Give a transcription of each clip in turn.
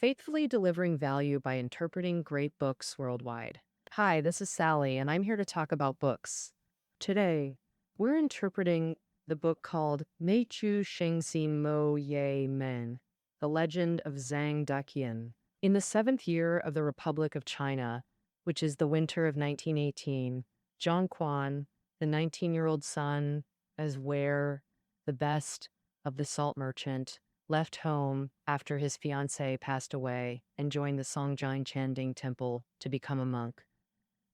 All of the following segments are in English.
faithfully delivering value by interpreting great books worldwide. Hi, this is Sally, and I'm here to talk about books. Today, we're interpreting the book called Mei Chu Shengxi Mo Ye Men, The Legend of Zhang Daqian. In the seventh year of the Republic of China, which is the winter of 1918, Zhang Quan, the 19-year-old son, as Ware, the best of the salt merchant, left home after his fiancée passed away and joined the Songjiang Chanding Temple to become a monk.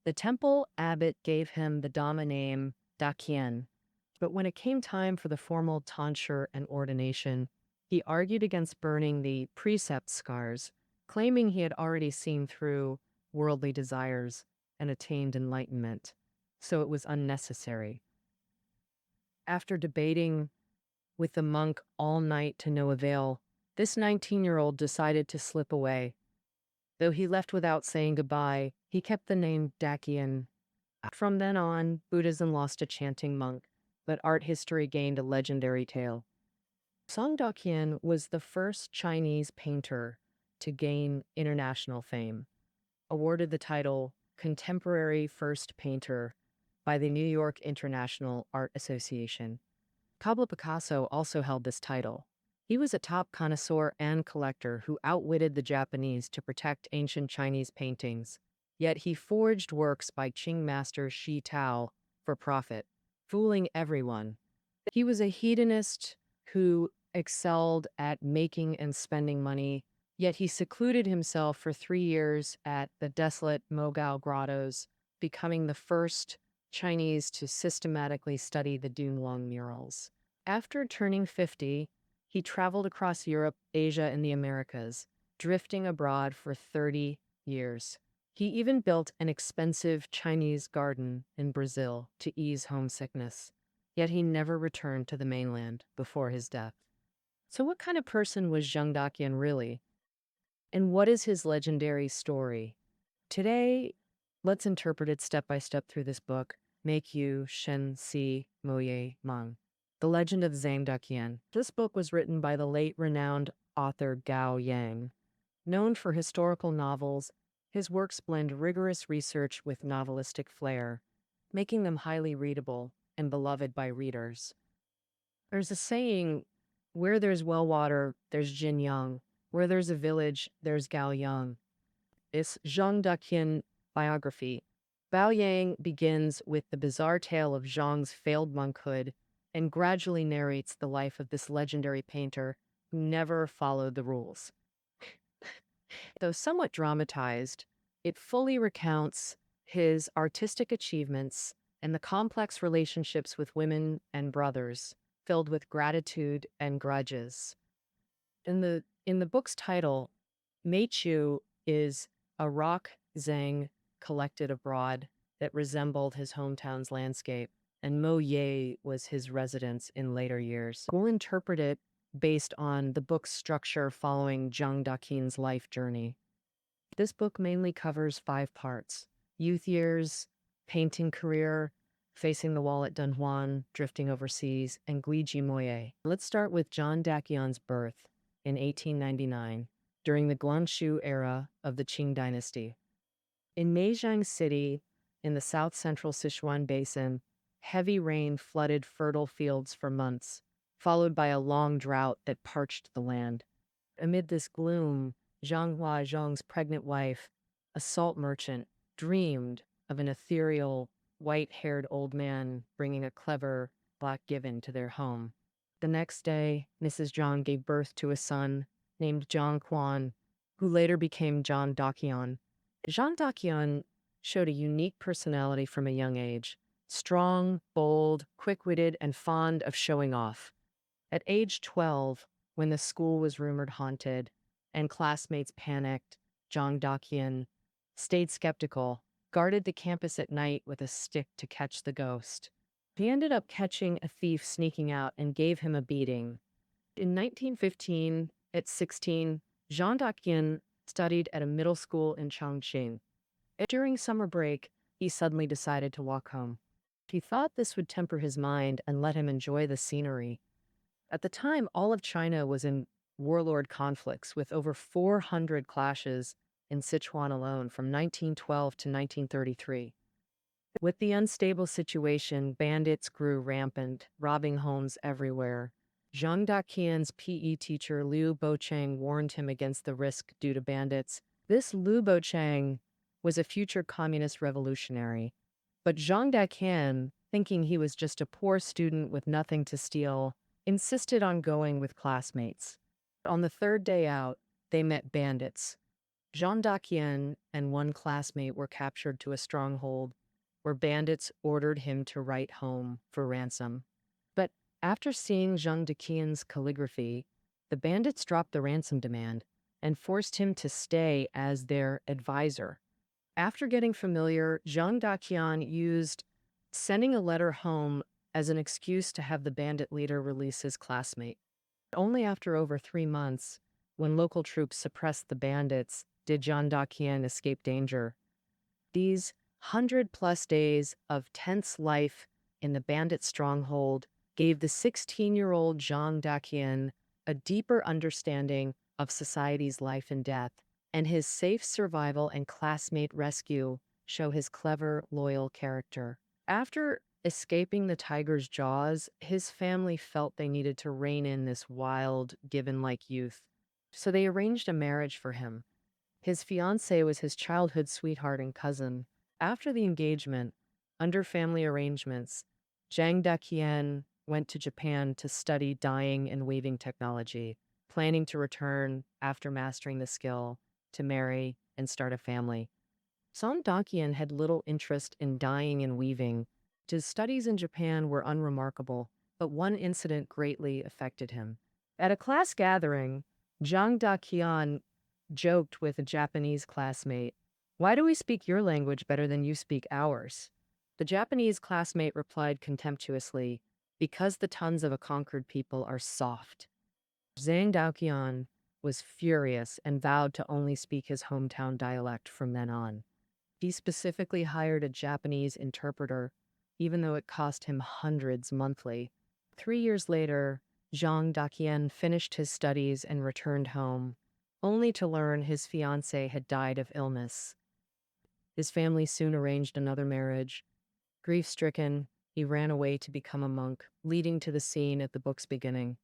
The temple abbot gave him the Dhamma name Daqian, but when it came time for the formal tonsure and ordination, he argued against burning the precept scars, claiming he had already seen through worldly desires and attained enlightenment, so it was unnecessary. After debating with the monk all night to no avail, this 19-year-old decided to slip away. Though he left without saying goodbye, he kept the name Daqian. From then on, Buddhism lost a chanting monk, but art history gained a legendary tale. Zhang Daqian was the first Chinese painter to gain international fame, awarded the title Contemporary First Painter by the New York International Art Association. Pablo Picasso also held this title. He was a top connoisseur and collector who outwitted the Japanese to protect ancient Chinese paintings. Yet he forged works by Qing master Shi Tao for profit, fooling everyone. He was a hedonist who excelled at making and spending money, yet he secluded himself for 3 years at the desolate Mogao Grottos, becoming the first Chinese to systematically study the Dunhuang murals. After turning 50, he traveled across Europe, Asia, and the Americas, drifting abroad for 30 years. He even built an expensive Chinese garden in Brazil to ease homesickness, yet he never returned to the mainland before his death. So what kind of person was Zhang Daqian really? And what is his legendary story? Today, let's interpret it step by step through this book, Make You Shen Si Mo Ye Mang, The Legend of Zhang Daqian. This book was written by the late renowned author Gao Yang. Known for historical novels, his works blend rigorous research with novelistic flair, making them highly readable and beloved by readers. There's a saying, where there's well water, there's Jin Yang. Where there's a village, there's Gao Yang. This Zhang Daqian biography. Bao Yang begins with the bizarre tale of Zhang's failed monkhood and gradually narrates the life of this legendary painter who never followed the rules. Though somewhat dramatized, it fully recounts his artistic achievements and the complex relationships with women and brothers, filled with gratitude and grudges. In the book's title, Mei Chu is a rock Zhang collected abroad that resembled his hometown's landscape, and Mo Ye was his residence in later years. We'll interpret it based on the book's structure following Zhang Daqian's life journey. This book mainly covers 5 parts: youth years, painting career, facing the wall at Dunhuang, drifting overseas, and Guiji Moye. Let's start with Zhang Daqian's birth in 1899, during the Guangxu era of the Qing dynasty. In Meijiang City, in the south-central Sichuan Basin, heavy rain flooded fertile fields for months, followed by a long drought that parched the land. Amid this gloom, Zhang Huazhong's pregnant wife, a salt merchant, dreamed of an ethereal, white-haired old man bringing a clever black given to their home. The next day, Mrs. Zhang gave birth to a son named Zhang Quan, who later became Zhang Daqian. Zhang Daqian showed a unique personality from a young age, strong, bold, quick-witted, and fond of showing off. At age 12, when the school was rumored haunted and classmates panicked, Zhang Daqian stayed skeptical, guarded the campus at night with a stick to catch the ghost. He ended up catching a thief sneaking out and gave him a beating. In 1915, at 16, Zhang Daqian studied at a middle school in Chongqing. During summer break, he suddenly decided to walk home. He thought this would temper his mind and let him enjoy the scenery. At the time, all of China was in warlord conflicts with over 400 clashes in Sichuan alone from 1912 to 1933. With the unstable situation, bandits grew rampant, robbing homes everywhere. Zhang Daqian's PE teacher Liu Bocheng warned him against the risk due to bandits. This Liu Bocheng was a future communist revolutionary, but Zhang Daqian, thinking he was just a poor student with nothing to steal, insisted on going with classmates. On the third day out, they met bandits. Zhang Daqian and one classmate were captured to a stronghold where bandits ordered him to write home for ransom. But after seeing Zhang Daqian's calligraphy, the bandits dropped the ransom demand and forced him to stay as their advisor. After getting familiar, Zhang Daqian used sending a letter home as an excuse to have the bandit leader release his classmate. Only after over 3 months, when local troops suppressed the bandits, did Zhang Daqian escape danger. These 100-plus days of tense life in the bandit stronghold gave the 16-year-old Zhang Daqian a deeper understanding of society's life and death, and his safe survival and classmate rescue show his clever, loyal character. After escaping the tiger's jaws, his family felt they needed to rein in this wild, gibbon-like youth, so they arranged a marriage for him. His fiancée was his childhood sweetheart and cousin. After the engagement, under family arrangements, Zhang Daqian went to Japan to study dyeing and weaving technology, planning to return after mastering the skill to marry and start a family. Zhang Daqian had little interest in dyeing and weaving. His studies in Japan were unremarkable, but one incident greatly affected him. At a class gathering, Zhang Daqian joked with a Japanese classmate, "Why do we speak your language better than you speak ours?" The Japanese classmate replied contemptuously, "Because the tongues of a conquered people are soft." Zhang Daqian was furious and vowed to only speak his hometown dialect from then on. He specifically hired a Japanese interpreter, even though it cost him hundreds monthly. 3 years later, Zhang Daqian finished his studies and returned home, only to learn his fiancée had died of illness. His family soon arranged another marriage. Grief-stricken, he ran away to become a monk, leading to the scene at the book's beginning.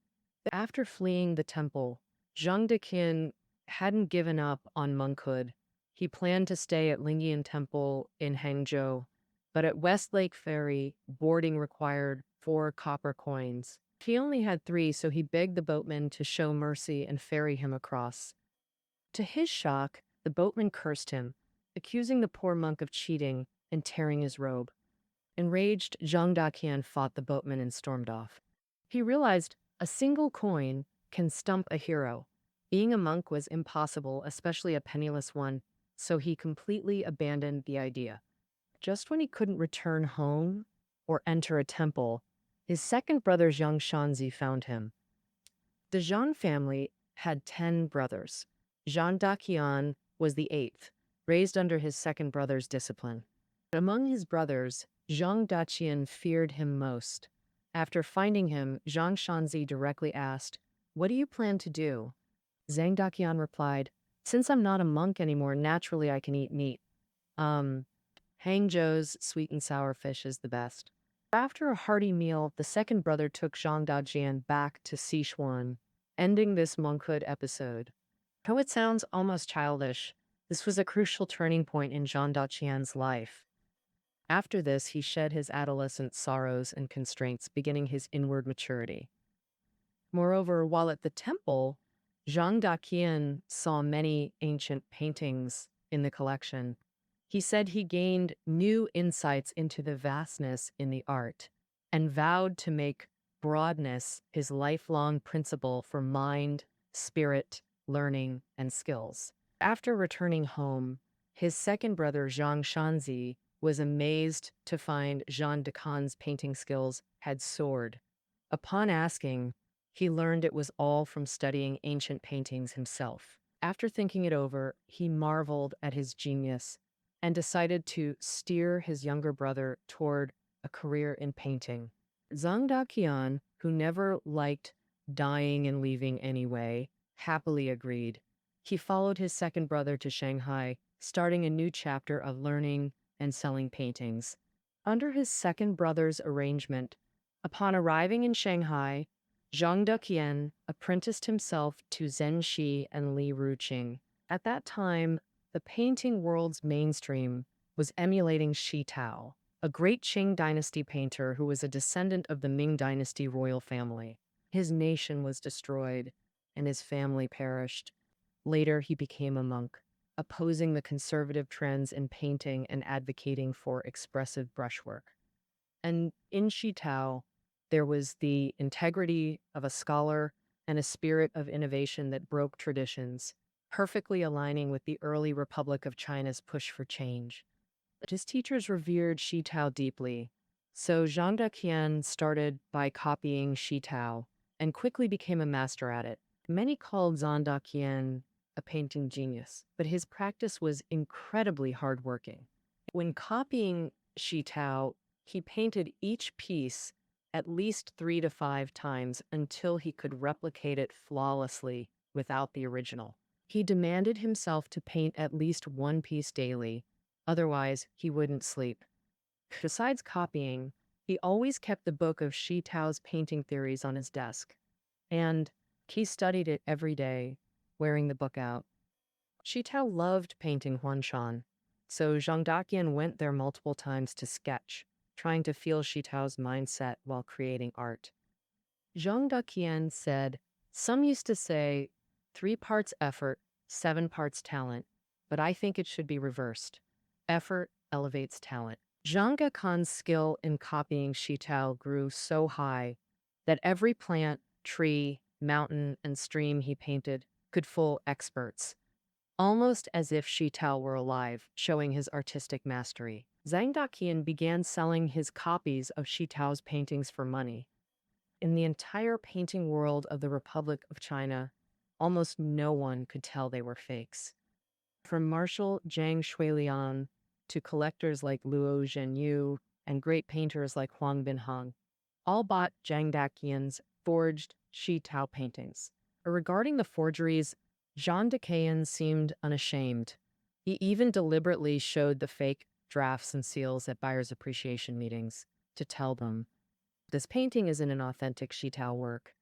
After fleeing the temple, Zhang Daqian hadn't given up on monkhood. He planned to stay at Lingyan Temple in Hangzhou, but at Westlake Ferry, boarding required 4 copper coins. He only had 3, so he begged the boatman to show mercy and ferry him across. To his shock, the boatman cursed him, accusing the poor monk of cheating and tearing his robe. Enraged, Zhang Daqian fought the boatman and stormed off. He realized a single coin can stump a hero. Being a monk was impossible, especially a penniless one, so he completely abandoned the idea. Just when he couldn't return home or enter a temple, his second brother Zhang Shanzi found him. The Zhang family had 10 brothers. Zhang Daqian was the 8th, raised under his second brother's discipline. Among his brothers, Zhang Daqian feared him most. After finding him, Zhang Shanzi directly asked, "What do you plan to do?" Zhang Daqian replied, "Since I'm not a monk anymore, naturally I can eat meat. Hangzhou's sweet and sour fish is the best." After a hearty meal, the second brother took Zhang Daqian back to Sichuan, ending this monkhood episode. Though it sounds almost childish, this was a crucial turning point in Zhang Daqian's life. After this, he shed his adolescent sorrows and constraints, beginning his inward maturity. Moreover, while at the temple, Zhang Daqian saw many ancient paintings in the collection. He said he gained new insights into the vastness in the art and vowed to make broadness his lifelong principle for mind, spirit, learning, and skills. After returning home, his second brother Zhang Shanzi was amazed to find Zhang Daqian's painting skills had soared. Upon asking, he learned it was all from studying ancient paintings himself. After thinking it over, he marveled at his genius and decided to steer his younger brother toward a career in painting. Zhang Daqian, who never liked dyeing and weaving anyway, happily agreed. He followed his second brother to Shanghai, starting a new chapter of learning and selling paintings. Under his second brother's arrangement, upon arriving in Shanghai, Zhang Daqian apprenticed himself to Zhen Shi and Li Ruqing. At that time, the painting world's mainstream was emulating Shi Tao, a great Qing dynasty painter who was a descendant of the Ming dynasty royal family. His nation was destroyed, and his family perished. Later, he became a monk, opposing the conservative trends in painting and advocating for expressive brushwork. And in Shi Tao, there was the integrity of a scholar and a spirit of innovation that broke traditions, perfectly aligning with the early Republic of China's push for change. His teachers revered Shi Tao deeply, so Zhang Daqian started by copying Shi Tao and quickly became a master at it. Many called Zhang Daqian a painting genius, but his practice was incredibly hardworking. When copying Shi Tao, he painted each piece at least 3 to 5 times until he could replicate it flawlessly without the original. He demanded himself to paint at least one piece daily, otherwise he wouldn't sleep. Besides copying, he always kept the book of Shi Tao's painting theories on his desk, and he studied it every day, wearing the book out. Shi Tao loved painting Huanshan, so Zhang Daqian went there multiple times to sketch, trying to feel Shi Tao's mindset while creating art. Zhang Daqian said, "Some used to say 3 parts effort, 7 parts talent, but I think it should be reversed. Effort elevates talent." Zhang Daqian's skill in copying Shi Tao grew so high that every plant, tree, mountain, and stream he painted could fool experts, almost as if Shi Tao were alive, showing his artistic mastery. Zhang Daqian began selling his copies of Shi Tao's paintings for money. In the entire painting world of the Republic of China, almost no one could tell they were fakes. From Marshal Zhang Shuiliang to collectors like Luo Zhenyu and great painters like Huang Binhang, all bought Zhang Daqian's forged Shi Tao paintings. Regarding the forgeries, Zhang Daqian seemed unashamed. He even deliberately showed the fake drafts and seals at buyers' appreciation meetings to tell them, "This painting isn't an authentic Shi Tao work."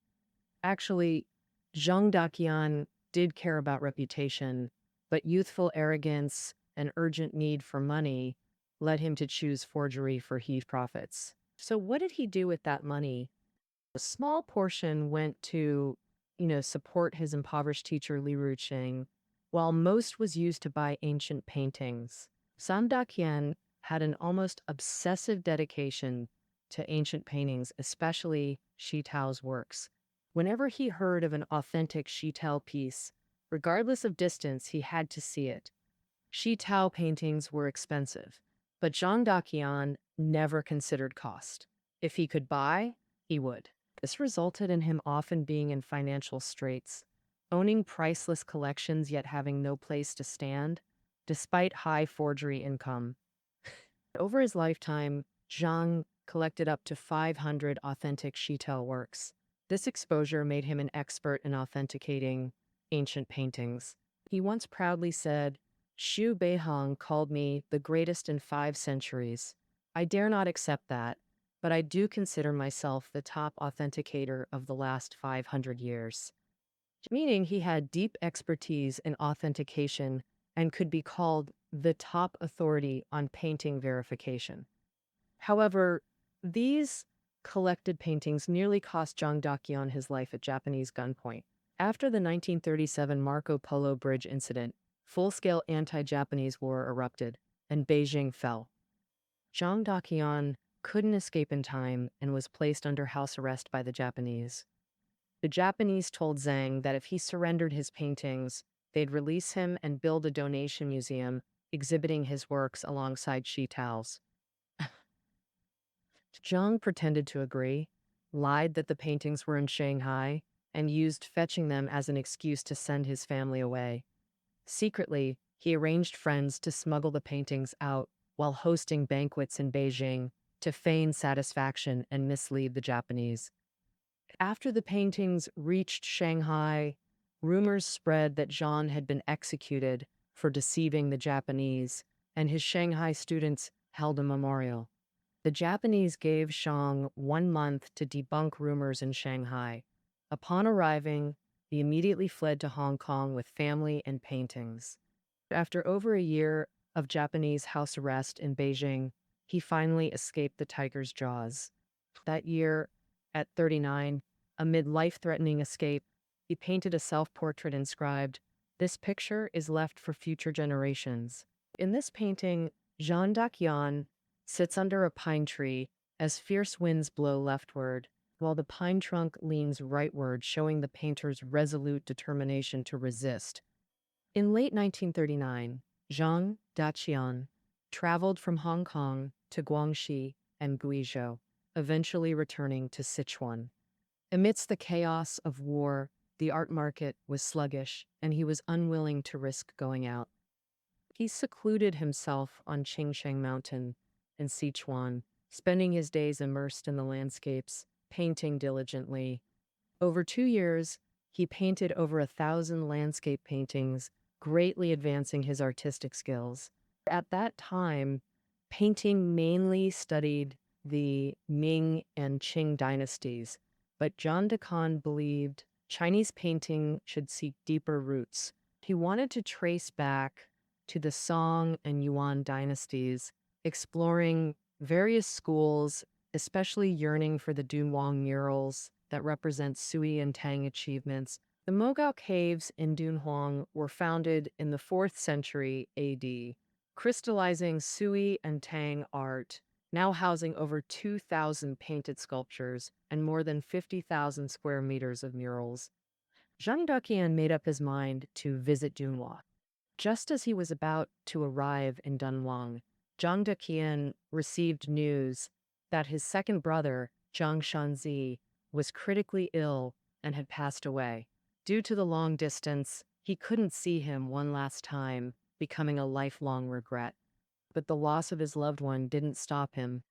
Actually, Zhang Daqian did care about reputation, but youthful arrogance and urgent need for money led him to choose forgery for huge profits. So what did he do with that money? A small portion went to, support his impoverished teacher Li Ruqing, while most was used to buy ancient paintings. Zhang Daqian had an almost obsessive dedication to ancient paintings, especially Shi Tao's works. Whenever he heard of an authentic Shi Tao piece, regardless of distance, he had to see it. Shi Tao paintings were expensive, but Zhang Daqian never considered cost. If he could buy, he would. This resulted in him often being in financial straits, owning priceless collections yet having no place to stand, despite high forgery income. Over his lifetime, Zhang collected up to 500 authentic Shi Tao works. This exposure made him an expert in authenticating ancient paintings. He once proudly said, "Xu Beihang called me the greatest in 5 centuries. I dare not accept that, but I do consider myself the top authenticator of the last 500 years. Meaning he had deep expertise in authentication and could be called the top authority on painting verification. However, these collected paintings nearly cost Zhang Daqian his life at Japanese gunpoint. After the 1937 Marco Polo Bridge incident, full-scale anti-Japanese war erupted, and Beijing fell. Zhang Daqian couldn't escape in time and was placed under house arrest by the Japanese. The Japanese told Zhang that if he surrendered his paintings, they'd release him and build a donation museum exhibiting his works alongside Shi Tao's. Zhang pretended to agree, lied that the paintings were in Shanghai, and used fetching them as an excuse to send his family away. Secretly, he arranged friends to smuggle the paintings out while hosting banquets in Beijing to feign satisfaction and mislead the Japanese. After the paintings reached Shanghai, Rumors spread that Zhang had been executed for deceiving the Japanese, and his Shanghai students held a memorial. The Japanese gave Zhang 1 month to debunk rumors in Shanghai. Upon arriving, he immediately fled to Hong Kong with family and paintings. After over a year of Japanese house arrest in Beijing, he finally escaped the tiger's jaws. That year, at 39, amid life-threatening escape, he painted a self-portrait inscribed, "This picture is left for future generations." In this painting, Zhang Daqian sits under a pine tree as fierce winds blow leftward, while the pine trunk leans rightward, showing the painter's resolute determination to resist. In late 1939, Zhang Daqian traveled from Hong Kong to Guangxi and Guizhou, eventually returning to Sichuan. Amidst the chaos of war, the art market was sluggish, and he was unwilling to risk going out. He secluded himself on Qingsheng Mountain in Sichuan, spending his days immersed in the landscapes, painting diligently. Over 2 years, he painted over 1,000 landscape paintings, greatly advancing his artistic skills. At that time, painting mainly studied the Ming and Qing dynasties, but Zhang Daqian believed Chinese painting should seek deeper roots. He wanted to trace back to the Song and Yuan dynasties, exploring various schools, especially yearning for the Dunhuang murals that represent Sui and Tang achievements. The Mogao caves in Dunhuang were founded in the 4th century AD, crystallizing Sui and Tang art, now housing over 2,000 painted sculptures and more than 50,000 square meters of murals. Zhang Daqian made up his mind to visit Dunhuang. Just as he was about to arrive in Dunhuang, Zhang Daqian received news that his second brother, Zhang Shanzi, was critically ill and had passed away. Due to the long distance, he couldn't see him one last time, becoming a lifelong regret. But the loss of his loved one didn't stop him.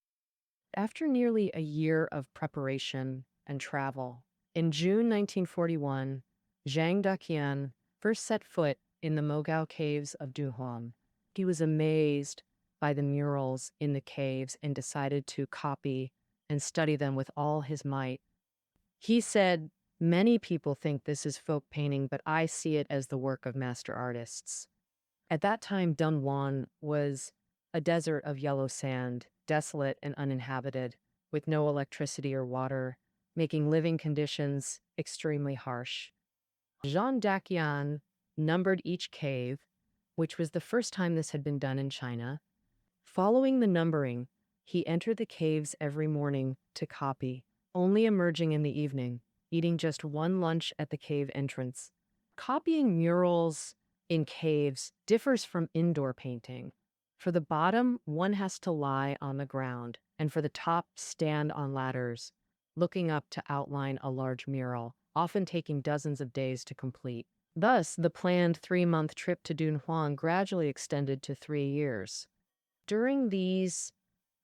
After nearly a year of preparation and travel, in June 1941, Zhang Daqian first set foot in the Mogao caves of Dunhuang. He was amazed by the murals in the caves and decided to copy and study them with all his might. He said, "Many people think this is folk painting, but I see it as the work of master artists." At that time, Dunhuang was a desert of yellow sand, desolate and uninhabited, with no electricity or water, making living conditions extremely harsh. Zhang Daqian numbered each cave, which was the first time this had been done in China. Following the numbering, he entered the caves every morning to copy, only emerging in the evening, eating just one lunch at the cave entrance. Copying murals in caves differs from indoor painting. For the bottom, one has to lie on the ground, and for the top, stand on ladders, looking up to outline a large mural, often taking dozens of days to complete. Thus, the planned 3-month trip to Dunhuang gradually extended to 3 years. During these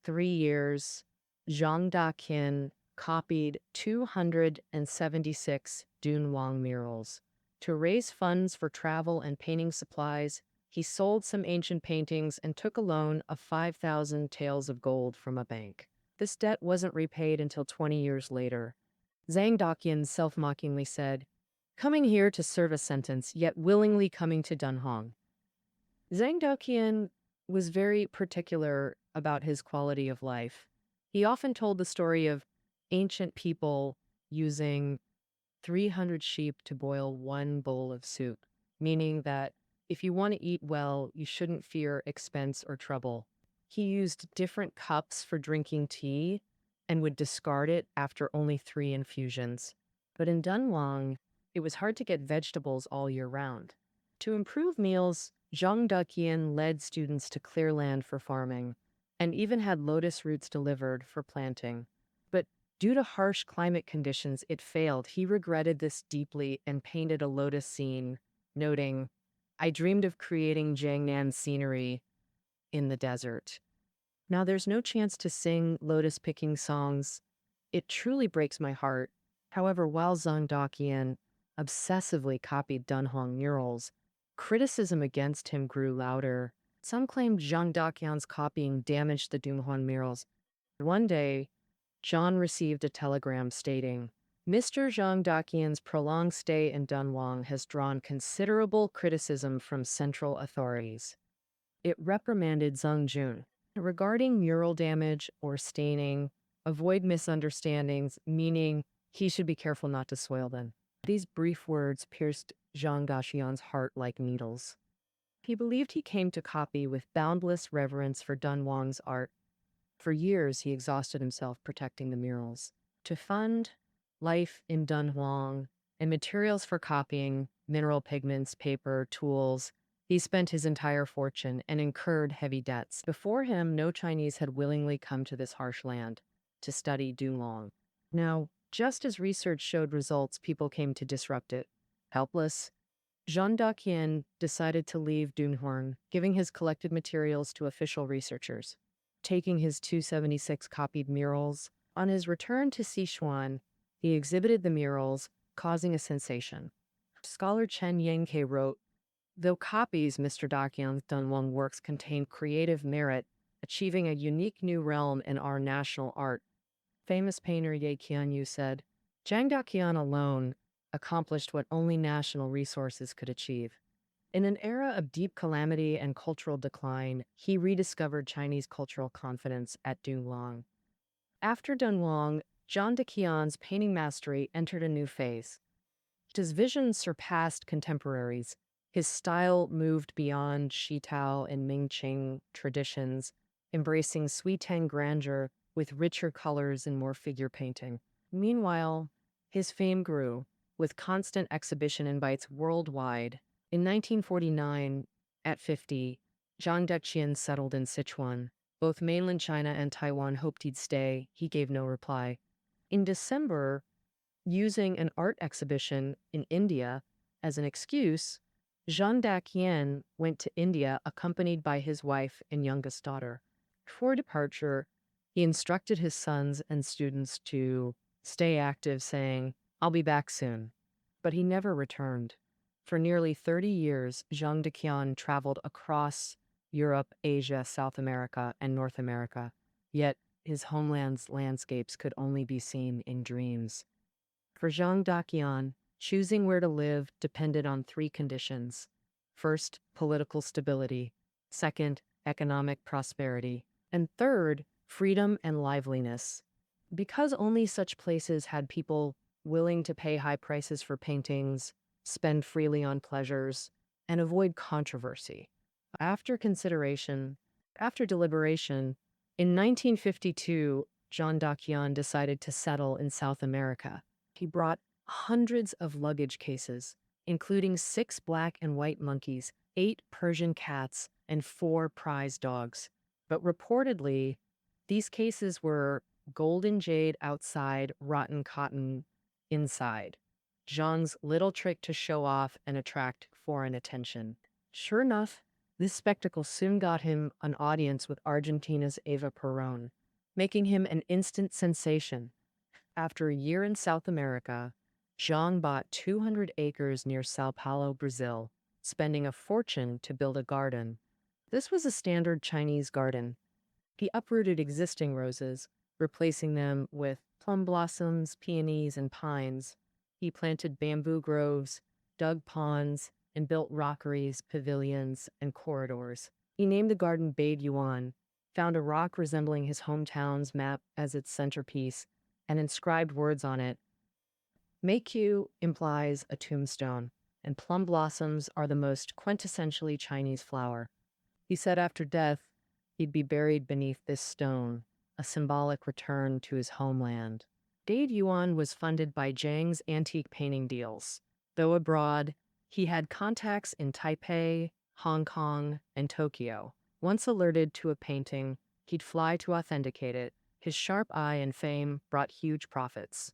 3 years, Zhang Daqian copied 276 Dunhuang murals. To raise funds for travel and painting supplies, he sold some ancient paintings and took a loan of 5,000 taels of gold from a bank. This debt wasn't repaid until 20 years later. Zhang Daqian self-mockingly said, "Coming here to serve a sentence, yet willingly coming to Dunhuang." Zhang Daqian was very particular about his quality of life. He often told the story of ancient people using 300 sheep to boil 1 bowl of soup, meaning that if you want to eat well, you shouldn't fear expense or trouble. He used different cups for drinking tea and would discard it after only 3 infusions. But in Dunhuang, it was hard to get vegetables all year round. To improve meals, Zhang Daqian led students to clear land for farming and even had lotus roots delivered for planting. But due to harsh climate conditions, it failed. He regretted this deeply and painted a lotus scene, noting, "I dreamed of creating Jiangnan scenery in the desert." Now, there's no chance to sing lotus-picking songs. It truly breaks my heart. However, while Zhang Daqian obsessively copied Dunhuang murals. Criticism against him grew louder. Some claimed Zhang Daqian's copying damaged the Dunhuang murals. One day, John received a telegram stating, Mr. Zhang Daqian's prolonged stay in Dunhuang has drawn considerable criticism from central authorities. It reprimanded Zhang Jun. Regarding mural damage or staining, avoid misunderstandings, meaning he should be careful not to soil them. These brief words pierced Zhang Daqian's heart like needles. He believed he came to copy with boundless reverence for Dunhuang's art. For years, he exhausted himself protecting the murals. To fund life in Dunhuang and materials for copying, mineral pigments, paper, tools, he spent his entire fortune and incurred heavy debts. Before him, no Chinese had willingly come to this harsh land to study Dunhuang. Now, just as research showed results, people came to disrupt it. Helpless, Zhang Daqian decided to leave Dunhuang, giving his collected materials to official researchers. Taking his 276 copied murals, on his return to Sichuan, he exhibited the murals, causing a sensation. Scholar Chen Yangke wrote, though copies Mr. Daqian's Dunhuang works contain creative merit, achieving a unique new realm in our national art. Famous painter Ye Qianyu said, Zhang Daqian alone accomplished what only national resources could achieve. In an era of deep calamity and cultural decline, he rediscovered Chinese cultural confidence at Dunhuang. After Dunhuang, Zhang Daqian's painting mastery entered a new phase. His vision surpassed contemporaries. His style moved beyond Shi Tao and Mingqing traditions, embracing Sui Tang grandeur with richer colors and more figure painting. Meanwhile, his fame grew, with constant exhibition invites worldwide. In 1949, at 50, Zhang Daqian settled in Sichuan. Both mainland China and Taiwan hoped he'd stay. He gave no reply. In December, using an art exhibition in India as an excuse, Zhang Daqian went to India accompanied by his wife and youngest daughter. Before departure, he instructed his sons and students to stay active, saying, I'll be back soon. But he never returned. For nearly 30 years, Zhang Daqian traveled across Europe, Asia, South America, and North America. Yet his homeland's landscapes could only be seen in dreams. For Zhang Daqian, choosing where to live depended on three conditions. First, political stability. Second, economic prosperity. And third, freedom and liveliness. Because only such places had people willing to pay high prices for paintings, spend freely on pleasures, and avoid controversy. After deliberation, in 1952, Zhang Daqian decided to settle in South America. He brought hundreds of luggage cases, including 6 black and white monkeys, 8 Persian cats, and 4 prize dogs. But reportedly, these cases were golden jade outside, rotten cotton inside. Zhang's little trick to show off and attract foreign attention. Sure enough, this spectacle soon got him an audience with Argentina's Eva Perón, making him an instant sensation. After a year in South America, Zhang bought 200 acres near Sao Paulo, Brazil, spending a fortune to build a garden. This was a standard Chinese garden. He uprooted existing roses, replacing them with plum blossoms, peonies, and pines. He planted bamboo groves, dug ponds, and built rockeries, pavilions, and corridors. He named the garden Bade Yuan, found a rock resembling his hometown's map as its centerpiece, and inscribed words on it. Meiqiu implies a tombstone, and plum blossoms are the most quintessentially Chinese flower. He said after death, he'd be buried beneath this stone, a symbolic return to his homeland. Dade Yuan was funded by Zhang's antique painting deals. Though abroad, he had contacts in Taipei, Hong Kong, and Tokyo. Once alerted to a painting, he'd fly to authenticate it. His sharp eye and fame brought huge profits.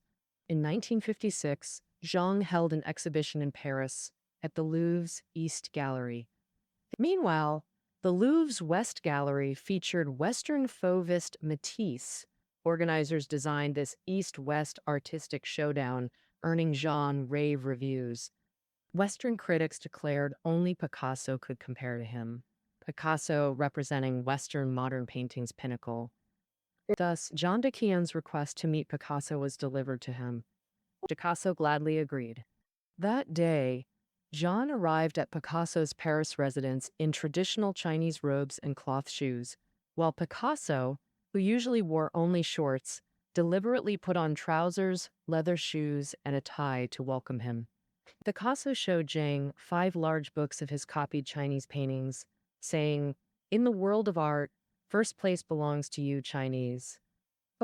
In 1956, Zhang held an exhibition in Paris at the Louvre's East Gallery. Meanwhile, the Louvre's West Gallery featured Western Fauvist Matisse. Organizers designed this East-West artistic showdown, earning Zhang rave reviews. Western critics declared only Picasso could compare to him, Picasso representing Western modern painting's pinnacle. Thus, Zhang Daqian's request to meet Picasso was delivered to him. Picasso gladly agreed. That day, Jean arrived at Picasso's Paris residence in traditional Chinese robes and cloth shoes, while Picasso, who usually wore only shorts, deliberately put on trousers, leather shoes, and a tie to welcome him. Picasso showed Zhang 5 large books of his copied Chinese paintings, saying, "In the world of art, first place belongs to you, Chinese."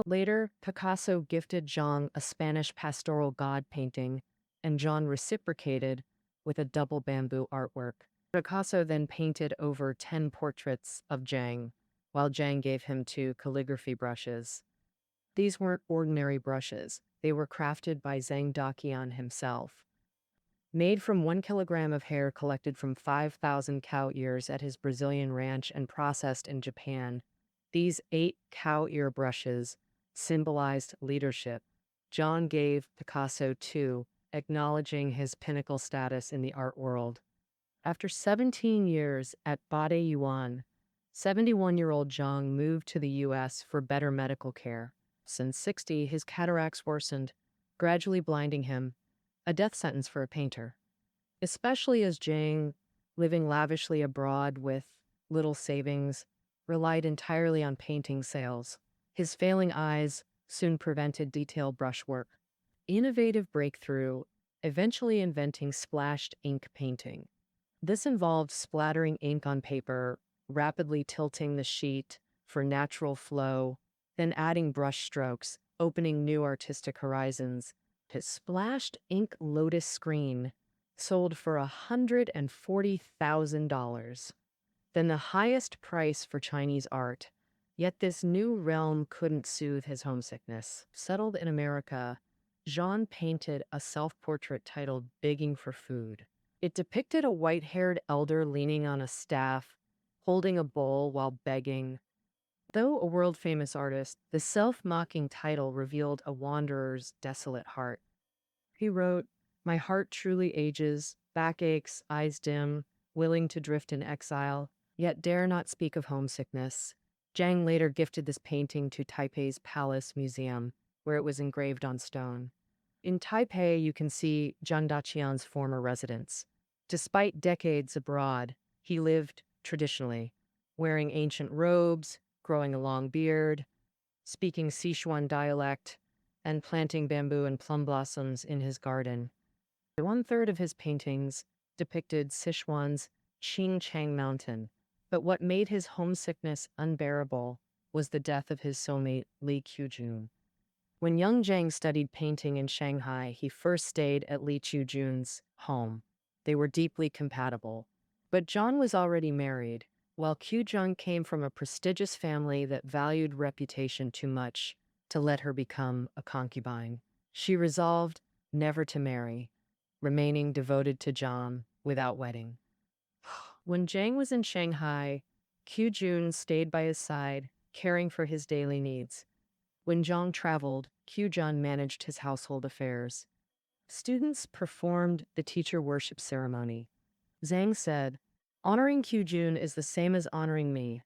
Later, Picasso gifted Zhang a Spanish pastoral god painting, and Zhang reciprocated with a double bamboo artwork. Picasso then painted over 10 portraits of Zhang, while Zhang gave him 2 calligraphy brushes. These weren't ordinary brushes. They were crafted by Zhang Daqian himself. Made from 1 kilogram of hair collected from 5,000 cow ears at his Brazilian ranch and processed in Japan, these 8 cow ear brushes symbolized leadership. John gave Picasso 2, acknowledging his pinnacle status in the art world. After 17 years at Yuan, 71-year-old Zhang moved to the U.S. for better medical care. Since 60, his cataracts worsened, gradually blinding him, a death sentence for a painter. Especially as Zhang, living lavishly abroad with little savings, relied entirely on painting sales. His failing eyes soon prevented detailed brushwork. Innovative breakthrough, eventually inventing splashed ink painting. This involved splattering ink on paper, rapidly tilting the sheet for natural flow, then adding brush strokes, opening new artistic horizons. His splashed ink lotus screen sold for $140,000, then the highest price for Chinese art. Yet this new realm couldn't soothe his homesickness. Settled in America, Jean painted a self-portrait titled Begging for Food. It depicted a white-haired elder leaning on a staff, holding a bowl while begging. Though a world-famous artist, the self-mocking title revealed a wanderer's desolate heart. He wrote, "My heart truly ages, back aches, eyes dim, willing to drift in exile, yet dare not speak of homesickness." Zhang later gifted this painting to Taipei's Palace Museum, where it was engraved on stone. In Taipei, you can see Zhang Daqian's former residence. Despite decades abroad, he lived traditionally, wearing ancient robes, growing a long beard, speaking Sichuan dialect, and planting bamboo and plum blossoms in his garden. 1/3 of his paintings depicted Sichuan's Qingchang Mountain, but what made his homesickness unbearable was the death of his soulmate Li Qujun. When young Zhang studied painting in Shanghai, he first stayed at Li Qujun's home. They were deeply compatible. But John was already married, while Qujun came from a prestigious family that valued reputation too much to let her become a concubine. She resolved never to marry, remaining devoted to John without wedding. When Zhang was in Shanghai, Qujun stayed by his side, caring for his daily needs. When Zhang traveled, Qujun managed his household affairs. Students performed the teacher worship ceremony. Zhang said, "Honoring Qujun is the same as honoring me."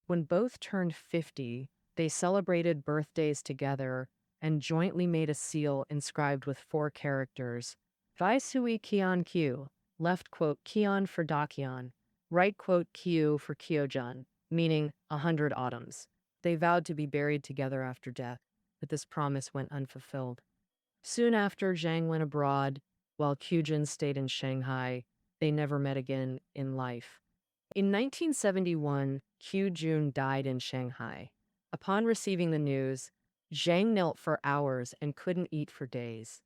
When both turned 50, they celebrated birthdays together and jointly made a seal inscribed with 4 characters. Vai Sui Qian Q, left quote Qian for Daqian, right quote Qiu for Qiujun, meaning 100 autumns. They vowed to be buried together after death, but this promise went unfulfilled. Soon after, Zhang went abroad, while Qujun stayed in Shanghai. They never met again in life. In 1971, Qujun died in Shanghai. Upon receiving the news, Zhang knelt for hours and couldn't eat for days.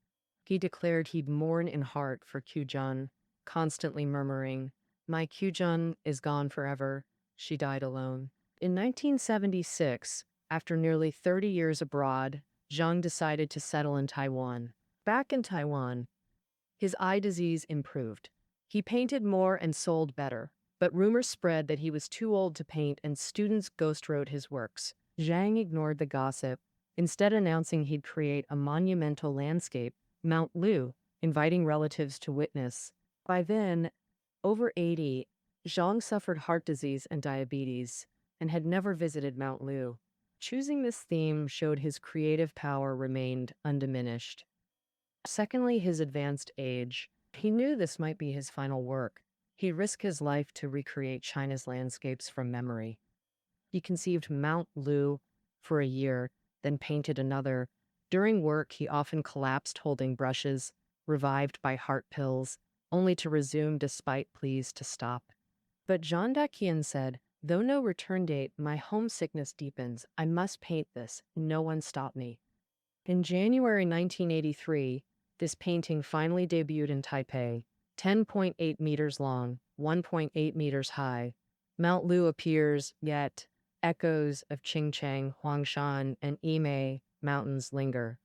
He declared he'd mourn in heart for Qujun, constantly murmuring, "My Qujun is gone forever. She died alone." In 1976, after nearly 30 years abroad, Zhang decided to settle in Taiwan. Back in Taiwan, his eye disease improved. He painted more and sold better, but rumors spread that he was too old to paint and students ghostwrote his works. Zhang ignored the gossip, instead announcing he'd create a monumental landscape Mount Lu, inviting relatives to witness. By then, over 80, Zhang suffered heart disease and diabetes and had never visited Mount Lu. Choosing this theme showed his creative power remained undiminished. Secondly, his advanced age. He knew this might be his final work. He risked his life to recreate China's landscapes from memory. He conceived Mount Lu for a year, then painted another. During work, he often collapsed holding brushes, revived by heart pills, only to resume despite pleas to stop. But Zhang Daqian said, "Though no return date, my homesickness deepens. I must paint this. No one stop me." In January 1983, this painting finally debuted in Taipei, 10.8 meters long, 1.8 meters high. Mount Lu appears, yet echoes of Qingcheng, Huangshan, and Yimei mountains linger.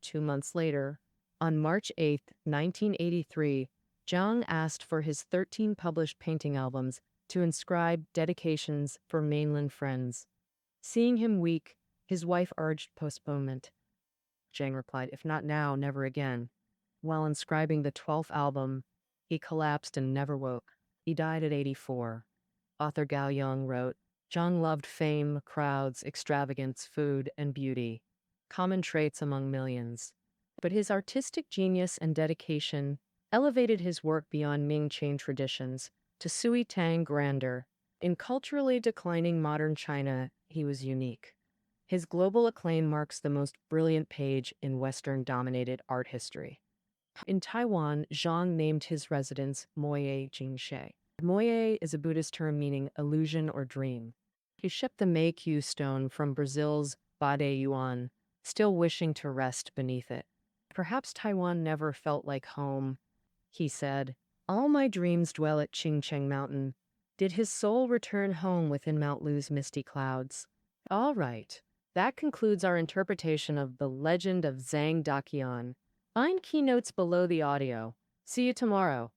2 months later, on March 8, 1983, Zhang asked for his 13 published painting albums to inscribe dedications for mainland friends. Seeing him weak, his wife urged postponement. Zhang replied, "If not now, never again." While inscribing the 12th album, he collapsed and never woke. He died at 84. Author Gao Yang wrote, Zhang loved fame, crowds, extravagance, food, and beauty, common traits among millions. But his artistic genius and dedication elevated his work beyond Ming chain traditions to Sui Tang grandeur. In culturally declining modern China, he was unique. His global acclaim marks the most brilliant page in Western-dominated art history. In Taiwan, Zhang named his residence Moye Jingshe. Moye is a Buddhist term meaning illusion or dream. He shipped the Mei-Q stone from Brazil's Bade Yuan, still wishing to rest beneath it. "Perhaps Taiwan never felt like home," he said. "All my dreams dwell at Qingcheng Mountain." Did his soul return home within Mount Lu's misty clouds? All right. That concludes our interpretation of the legend of Zhang Daqian. Find keynotes below the audio. See you tomorrow.